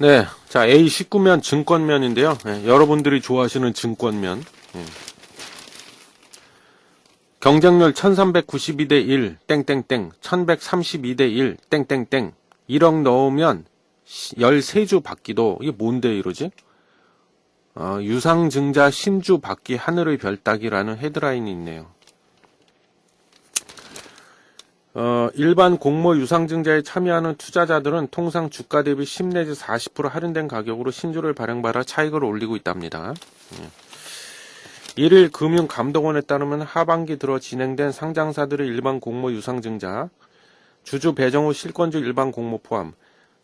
네, 자 A19면 증권면인데요. 여러분들이 좋아하시는 증권면. 경쟁률 1392대 1 땡땡땡 1132대 1 땡땡땡 1억 넣으면 13주 받기도. 이게 뭔데 이러지? 유상증자 신주 받기 하늘의 별 따기라는 헤드라인이 있네요. 일반 공모 유상증자에 참여하는 투자자들은 통상 주가 대비 10 내지 40% 할인된 가격으로 신주를 발행받아 차익을 올리고 있답니다. 1일 금융감독원에 따르면 하반기 들어 진행된 상장사들의 일반 공모 유상증자, 주주 배정 후 실권주 일반 공모 포함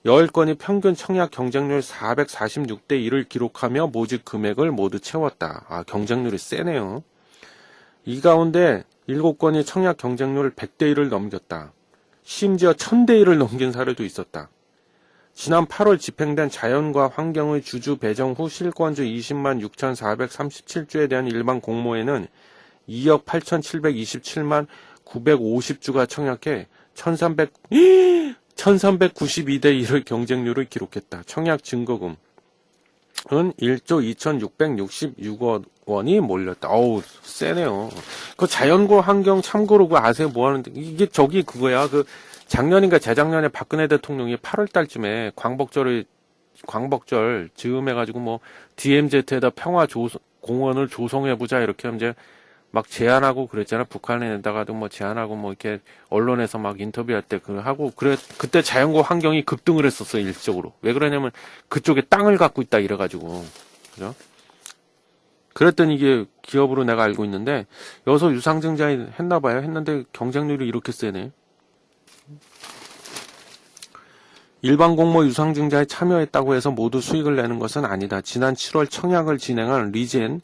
10건이 평균 청약 경쟁률 446대 1을 기록하며 모집 금액을 모두 채웠다. 경쟁률이 세네요. 이 가운데 7건이 청약 경쟁률 100대 1을 넘겼다. 심지어 1000대 1을 넘긴 사례도 있었다. 지난 8월 집행된 자연과 환경의 주주 배정 후 실권주 20만 6,437주에 대한 일반 공모에는 2억 8,727만 950주가 청약해 1392대 1의 경쟁률을 기록했다. 청약 증거금은 1조 2,666억 원이 몰렸다. 어우, 세네요. 그 자연과 환경 참고로 그 아세요? 뭐 하는데? 이게 저기 그거야. 그 작년인가 재작년에 박근혜 대통령이 8월 달쯤에 광복절 즈음해가지고 뭐 DMZ에다 공원을 조성해보자 이렇게 이제 막 제안하고 그랬잖아. 북한에다가도 뭐 제안하고 뭐 이렇게 언론에서 막 인터뷰할 때 하고 그때 자연과 환경이 급등을 했었어 일시적으로. 왜 그러냐면 그쪽에 땅을 갖고 있다 이래가지고. 그죠? 그랬더니 이게 기업으로 내가 알고 있는데 여기서 유상증자 했나봐요. 했는데 경쟁률이 이렇게 세네. 일반 공모 유상증자에 참여했다고 해서 모두 수익을 내는 것은 아니다. 지난 7월 청약을 진행한 리젠의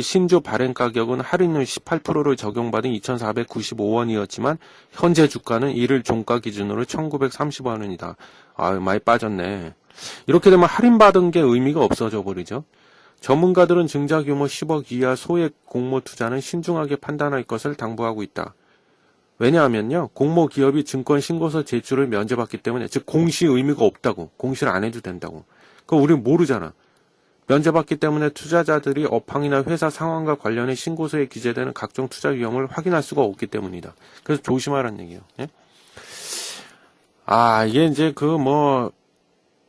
신주 발행 가격은 할인율 18%를 적용받은 2,495원이었지만 현재 주가는 1일 종가 기준으로 1,930원이다. 많이 빠졌네. 이렇게 되면 할인받은 게 의미가 없어져 버리죠. 전문가들은 증자 규모 10억 이하 소액 공모 투자는 신중하게 판단할 것을 당부하고 있다. 왜냐하면요, 공모 기업이 증권 신고서 제출을 면제받기 때문에, 즉 공시 의미가 없다고, 공시를 안 해도 된다고. 그거 우리는 모르잖아. 면제받기 때문에 투자자들이 업황이나 회사 상황과 관련해 신고서에 기재되는 각종 투자 위험을 확인할 수가 없기 때문이다. 그래서 조심하라는 얘기예요. 예? 이게 이제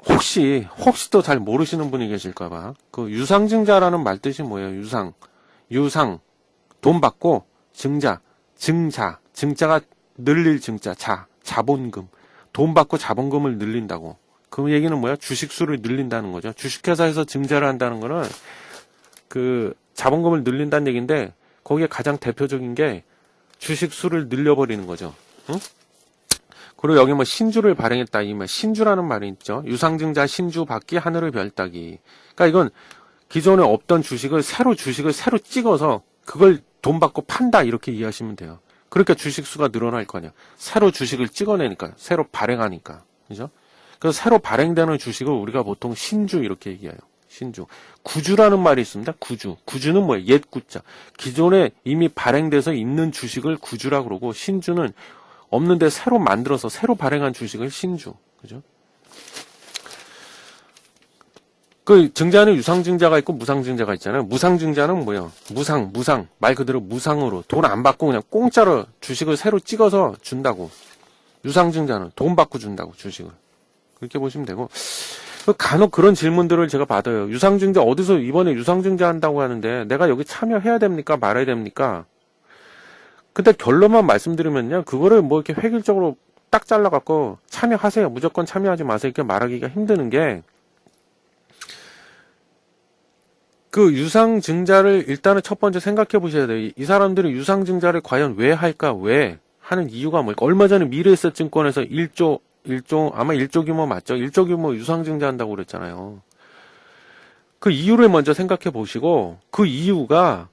혹시 또 잘 모르시는 분이 계실까봐. 그 유상증자라는 말 뜻이 뭐예요? 유상, 돈 받고, 증자가 늘릴 증자, 자본금. 돈 받고 자본금을 늘린다고. 그 얘기는 뭐야? 주식수를 늘린다는 거죠. 주식회사에서 증자를 한다는 거는 그 자본금을 늘린다는 얘기인데 거기에 가장 대표적인 게 주식수를 늘려버리는 거죠. 응? 그리고 여기 뭐 신주를 발행했다. 이 말 신주라는 말이 있죠. 유상증자 신주 받기 하늘의 별 따기. 그러니까 이건 기존에 없던 주식을 새로 찍어서 그걸 돈 받고 판다 이렇게 이해하시면 돼요. 그러니까 주식수가 늘어날 거 아니야. 새로 주식을 찍어내니까, 새로 발행하니까. 그죠? 그래서 새로 발행되는 주식을 우리가 보통 신주 이렇게 얘기해요. 신주. 구주라는 말이 있습니다. 구주는 뭐예요? 옛 구자. 기존에 이미 발행돼서 있는 주식을 구주라고 그러고 신주는 없는데 새로 만들어서 새로 발행한 주식을 신주. 그죠? 그 증자는 유상증자가 있고 무상증자가 있잖아요. 무상증자는 뭐예요? 무상. 말 그대로 무상으로 돈 안 받고 그냥 공짜로 주식을 새로 찍어서 준다고. 유상증자는 돈 받고 준다고 주식을. 그렇게 보시면 되고. 간혹 그런 질문들을 제가 받아요. 유상증자 어디서 이번에 유상증자 한다고 하는데 내가 여기 참여해야 됩니까? 말아야 됩니까? 근데 결론만 말씀드리면요. 그거를 뭐 이렇게 획일적으로 딱 잘라갖고 참여하세요. 무조건 참여하지 마세요. 이렇게 말하기가 힘드는 게 그 유상증자를 일단은 첫 번째 생각해 보셔야 돼요. 이 사람들이 유상증자를 과연 왜 할까? 왜 하는 이유가 뭘까? 얼마 전에 미래에셋증권에서 1조 아마 1조 규모 맞죠? 1조 규모 유상증자 한다고 그랬잖아요. 그 이유를 먼저 생각해 보시고 그 이유가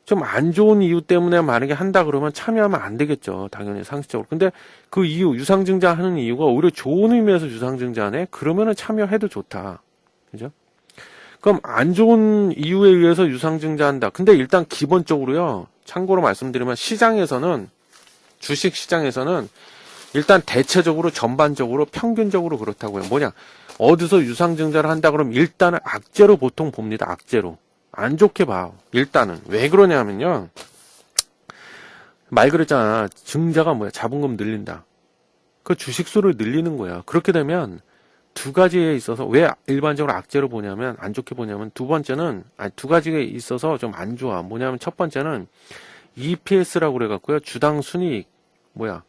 좀 안 좋은 이유 때문에 만약에 한다 그러면 참여하면 안 되겠죠. 당연히 상식적으로. 근데 그 이유 유상증자 하는 이유가 오히려 좋은 의미에서 유상증자하네? 그러면은 참여해도 좋다. 그죠? 그럼 안 좋은 이유에 의해서 유상증자한다. 근데 일단 기본적으로요. 참고로 말씀드리면 주식 시장에서는 일단 대체적으로 전반적으로 평균적으로 그렇다고요. 뭐냐? 어디서 유상증자를 한다 그러면 일단은 악재로 보통 봅니다. 악재로. 안 좋게 봐요. 일단은. 왜 그러냐면요. 말 그랬잖아. 증자가 뭐야? 자본금 늘린다. 그 주식수를 늘리는 거야. 그렇게 되면 두 가지에 있어서 왜 일반적으로 악재로 보냐면 안 좋게 보냐면 두 번째는 두 가지에 있어서 좀 안 좋아. 뭐냐면 첫 번째는 EPS라고 그래갖고요. 주당 순이익 뭐야?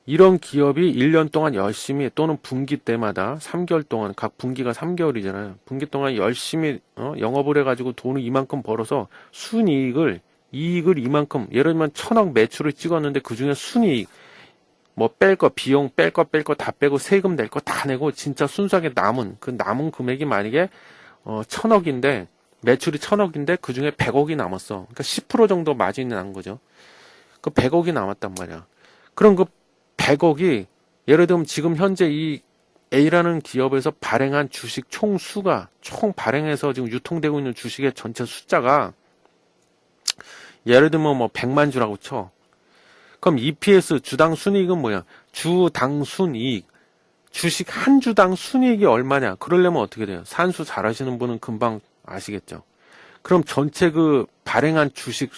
이런 기업이 1년 동안 열심히 또는 분기 때마다 3개월 동안 각 분기가 3개월이잖아요. 분기 동안 열심히 영업을 해가지고 돈을 이만큼 벌어서 순이익을 이익을 이만큼 예를 들면 1,000억 매출을 찍었는데 그중에 순이익 뭐 뺄 거 비용 뺄 거 다 빼고 세금 낼 거 다 내고 진짜 순수하게 남은 그 남은 금액이 만약에 1,000억인데 매출이 1,000억인데 그중에 100억이 남았어. 그러니까 10% 정도 마진이 난 거죠. 그 100억이 남았단 말이야. 그럼 그 100억이 예를 들면 지금 현재 이 A라는 기업에서 발행한 주식 총 수가 총 발행해서 지금 유통되고 있는 주식의 전체 숫자가 예를 들면 뭐 100만 주라고 쳐. 그럼 EPS 주당 순이익은 뭐야? 주당 순이익. 주식 한 주당 순이익이 얼마냐? 그러려면 어떻게 돼요? 산수 잘 하시는 분은 금방 아시겠죠? 그럼 전체 그 발행한 주식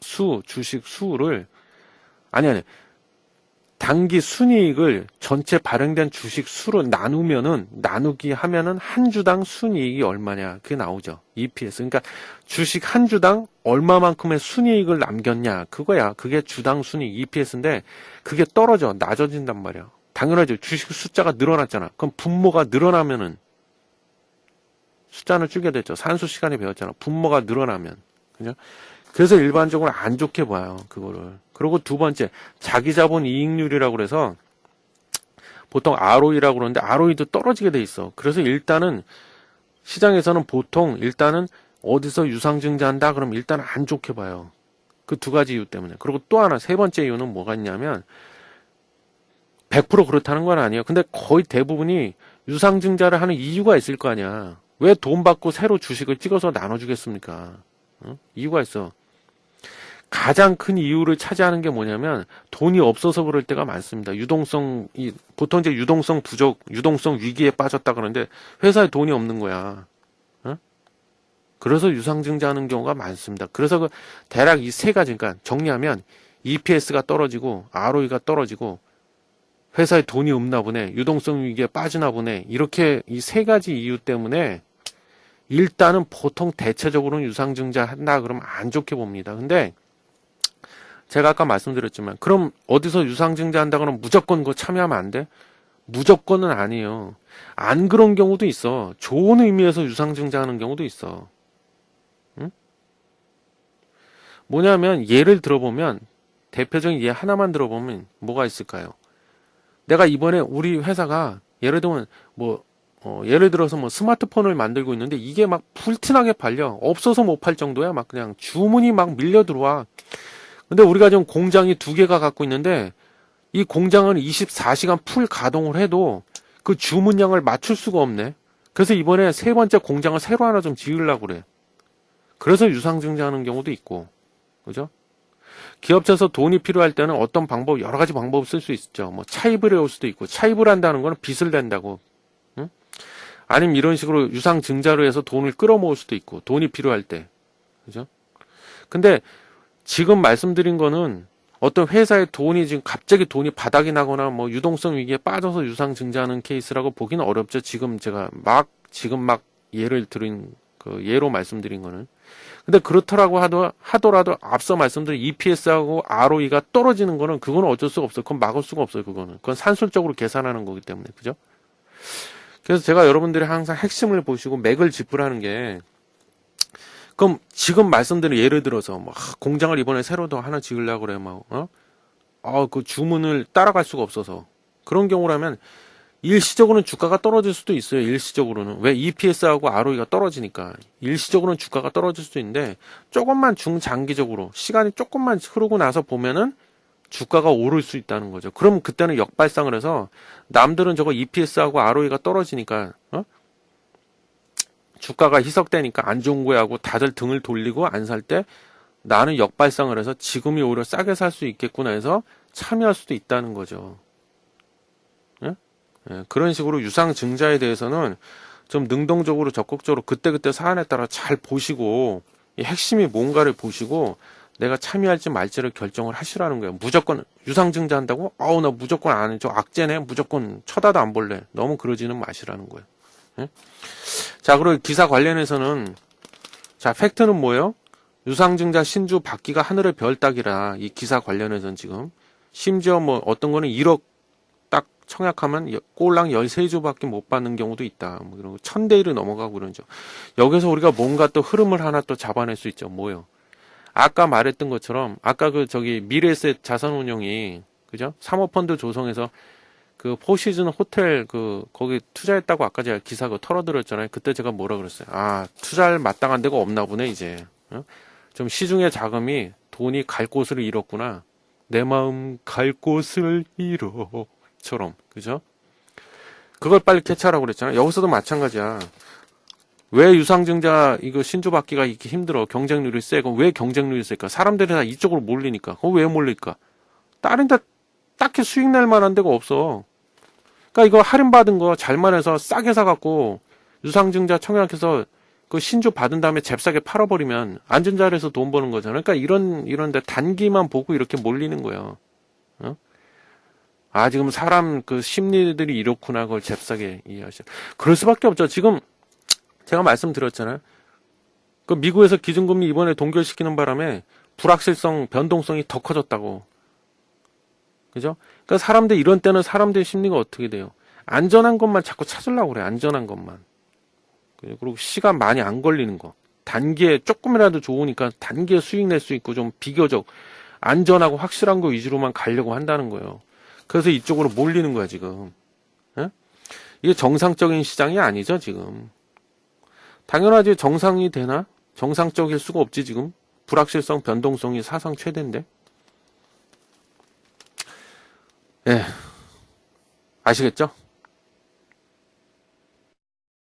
수를 아니 단기 순이익을 전체 발행된 주식 수로 나누기 하면은 한 주당 순이익이 얼마냐 그게 나오죠. EPS. 그러니까 주식 한 주당 얼마만큼의 순이익을 남겼냐 그거야. 그게 주당 순이익 EPS인데 그게 떨어져 낮아진단 말이야. 당연하죠. 주식 숫자가 늘어났잖아. 그럼 분모가 늘어나면은 숫자는 줄게 됐죠. 산수 시간에 배웠잖아. 분모가 늘어나면 그죠? 그래서 일반적으로 안 좋게 봐요, 그거를. 그리고 두 번째, 자기자본 이익률이라고 그래서 보통 ROE라고 그러는데 ROE도 떨어지게 돼 있어. 그래서 일단은 시장에서는 보통 일단은 어디서 유상증자한다 그러면 일단 안 좋게 봐요. 그 두 가지 이유 때문에. 그리고 또 하나, 세 번째 이유는 뭐가 있냐면 100% 그렇다는 건 아니에요. 근데 거의 대부분이 유상증자를 하는 이유가 있을 거 아니야. 왜 돈 받고 새로 주식을 찍어서 나눠주겠습니까? 이유가 있어. 가장 큰 이유를 차지하는 게 뭐냐면 돈이 없어서 그럴 때가 많습니다. 보통 이제 유동성 부족, 유동성 위기에 빠졌다 그러는데 회사에 돈이 없는 거야. 그래서 유상증자하는 경우가 많습니다. 그래서 그 대략 이 세 가지, 그러니까 정리하면 EPS가 떨어지고 ROE가 떨어지고 회사에 돈이 없나 보네, 유동성 위기에 빠지나 보네, 이렇게 이 세 가지 이유 때문에 일단은 보통 대체적으로는 유상증자 한다 그러면 안 좋게 봅니다. 근데 제가 아까 말씀드렸지만 그럼 어디서 유상증자 한다 그러면 무조건 그거 참여하면 안 돼? 무조건은 아니에요. 안 그런 경우도 있어. 좋은 의미에서 유상증자 하는 경우도 있어. 응? 뭐냐면 예를 들어보면 대표적인 예 하나만 들어보면 뭐가 있을까요? 내가 이번에 우리 회사가 예를 들면 예를 들어서 스마트폰을 만들고 있는데 이게 막 불티나게 팔려. 없어서 못 팔 정도야. 막 그냥 주문이 막 밀려 들어와. 근데 우리가 지금 공장이 2개가 갖고 있는데 이 공장은 24시간 풀 가동을 해도 그 주문량을 맞출 수가 없네. 그래서 이번에 세 번째 공장을 새로 하나 좀 지으려고 그래. 그래서 유상증자하는 경우도 있고. 그죠? 기업체에서 돈이 필요할 때는 어떤 여러 가지 방법을 쓸 수 있죠. 차입을 해올 수도 있고, 차입을 한다는 거는 빚을 낸다고. 응? 아니면 이런 식으로 유상증자로 해서 돈을 끌어모을 수도 있고, 돈이 필요할 때. 그죠? 근데 지금 말씀드린 거는 어떤 회사의 돈이 지금 갑자기 돈이 바닥이 나거나 유동성 위기에 빠져서 유상증자하는 케이스라고 보기는 어렵죠. 지금 제가 예를 들은 예로 말씀드린 거는. 근데 그렇더라고 하더라도 앞서 말씀드린 EPS하고 ROE가 떨어지는 거는 그거는 어쩔 수가 없어요. 그건 막을 수가 없어요. 그건 산술적으로 계산하는 거기 때문에. 그죠? 그래서 제가 여러분들이 항상 핵심을 보시고 맥을 짚으라는 게 그럼 지금 말씀드린 예를 들어서 공장을 이번에 새로 더 하나 지으려고 그래. 그 주문을 따라갈 수가 없어서. 그런 경우라면 일시적으로는 주가가 떨어질 수도 있어요. 일시적으로는. 왜? EPS하고 ROE가 떨어지니까. 일시적으로는 주가가 떨어질 수도 있는데 조금만 중장기적으로 시간이 조금만 흐르고 나서 보면은 주가가 오를 수 있다는 거죠. 그럼 그때는 역발상을 해서 남들은 저거 EPS하고 ROE가 떨어지니까 주가가 희석되니까 안 좋은 거야 하고 다들 등을 돌리고 안 살 때 나는 역발상을 해서 지금이 오히려 싸게 살 수 있겠구나 해서 참여할 수도 있다는 거죠. 예? 예, 그런 식으로 유상증자에 대해서는 좀 능동적으로 적극적으로 그때그때 사안에 따라 잘 보시고 이 핵심이 뭔가를 보시고 내가 참여할지 말지를 결정을 하시라는 거예요. 무조건 유상증자 한다고? 나 무조건 안 해. 저 악재네. 무조건 쳐다도 안 볼래. 너무 그러지는 마시라는 거예요. 예? 자, 그리고 기사 관련해서는 자, 팩트는 뭐예요? 유상증자 신주 받기가 하늘의 별 따기라. 이 기사 관련해서는 지금 심지어 뭐 어떤 거는 1억 딱 청약하면 꼴랑 13주밖에 못 받는 경우도 있다. 뭐 이런 거 1000대 1을 넘어가고 그러죠. 여기서 우리가 뭔가 또 흐름을 하나 또 잡아낼 수 있죠. 뭐요? 아까 말했던 것처럼 아까 그 저기 미래에셋 자산운용이 그죠? 사모펀드 조성해서 그 포시즌 호텔 그 거기 투자했다고 아까 제가 기사 그 털어드렸잖아요. 그때 제가 뭐라 그랬어요? 아, 투자할 마땅한 데가 없나 보네 이제. 좀 시중의 자금이 돈이 갈 곳을 잃었구나. 내 마음 갈 곳을 잃어처럼 그죠? 그걸 빨리 캐치하라고 그랬잖아요. 여기서도 마찬가지야. 왜 유상증자 이거 신주받기가 이렇게 힘들어? 경쟁률이 세. 그럼 왜 경쟁률이 세까? 사람들이 다 이쪽으로 몰리니까. 그거 왜 몰릴까? 다른 데 딱히 수익 낼 만한 데가 없어. 그러니까 이거 할인받은 거 잘만 해서 싸게 사갖고 유상증자 청약해서 그 신주 받은 다음에 잽싸게 팔아버리면 앉은 자리에서 돈 버는 거잖아. 그러니까 이런데 단기만 보고 이렇게 몰리는 거예요. 어? 아, 지금 사람 그 심리들이 이렇구나. 그걸 잽싸게 이해하셔. 그럴 수밖에 없죠. 지금 제가 말씀드렸잖아요. 그 미국에서 기준금리 이번에 동결시키는 바람에 불확실성, 변동성이 더 커졌다고. 그죠? 그러니까 사람들 이런 때는 사람들의 심리가 어떻게 돼요? 안전한 것만 자꾸 찾으려고 그래. 안전한 것만. 그리고 시간 많이 안 걸리는 거. 단기에 조금이라도 좋으니까 단기에 수익 낼 수 있고 좀 비교적 안전하고 확실한 거 위주로만 가려고 한다는 거예요. 그래서 이쪽으로 몰리는 거야, 지금. 예? 이게 정상적인 시장이 아니죠, 지금. 당연하지, 정상이 되나? 정상적일 수가 없지, 지금. 불확실성, 변동성이 사상 최대인데. 예. 아시겠죠?